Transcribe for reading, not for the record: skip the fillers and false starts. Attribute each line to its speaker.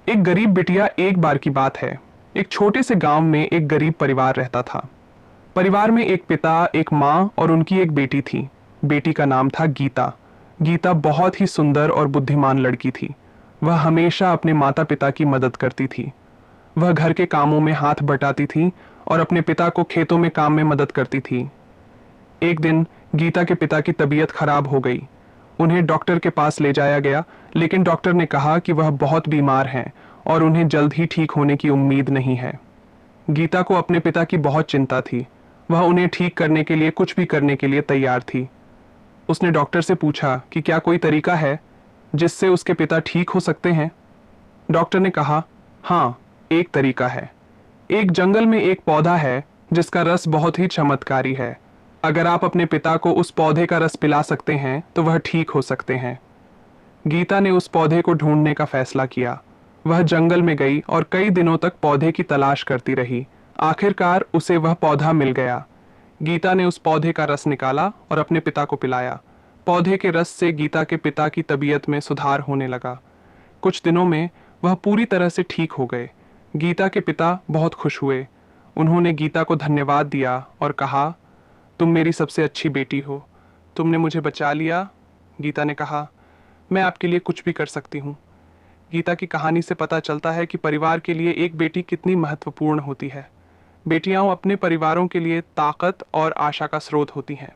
Speaker 1: एक गरीब बिटिया। एक बार की बात है, एक छोटे से गांव में एक गरीब परिवार रहता था। परिवार में एक पिता, एक माँ और उनकी एक बेटी थी। बेटी का नाम था गीता। गीता बहुत ही सुंदर और बुद्धिमान लड़की थी। वह हमेशा अपने माता पिता की मदद करती थी। वह घर के कामों में हाथ बटाती थी और अपने पिता को खेतों में काम में मदद करती थी। एक दिन गीता के पिता की तबीयत खराब हो गई। उन्हें डॉक्टर के पास ले जाया गया, लेकिन डॉक्टर ने कहा कि वह बहुत बीमार हैं और उन्हें जल्द ही ठीक होने की उम्मीद नहीं है। गीता को अपने पिता की बहुत चिंता थी। वह उन्हें ठीक करने के लिए कुछ भी करने के लिए तैयार थी। उसने डॉक्टर से पूछा कि क्या कोई तरीका है जिससे उसके पिता ठीक हो सकते हैं। डॉक्टर ने कहा, हाँ, एक तरीका है। एक जंगल में एक पौधा है जिसका रस बहुत ही चमत्कारी है। अगर आप अपने पिता को उस पौधे का रस पिला सकते हैं तो वह ठीक हो सकते हैं। गीता ने उस पौधे को ढूंढने का फैसला किया। वह जंगल में गई और कई दिनों तक पौधे की तलाश करती रही। आखिरकार उसे वह पौधा मिल गया। गीता ने उस पौधे का रस निकाला और अपने पिता को पिलाया। पौधे के रस से गीता के पिता की तबीयत में सुधार होने लगा। कुछ दिनों में वह पूरी तरह से ठीक हो गए। गीता के पिता बहुत खुश हुए। उन्होंने गीता को धन्यवाद दिया और कहा, तुम मेरी सबसे अच्छी बेटी हो। तुमने मुझे बचा लिया। गीता ने कहा, मैं आपके लिए कुछ भी कर सकती हूँ। गीता की कहानी से पता चलता है कि परिवार के लिए एक बेटी कितनी महत्वपूर्ण होती है। बेटियां अपने परिवारों के लिए ताकत और आशा का स्रोत होती हैं।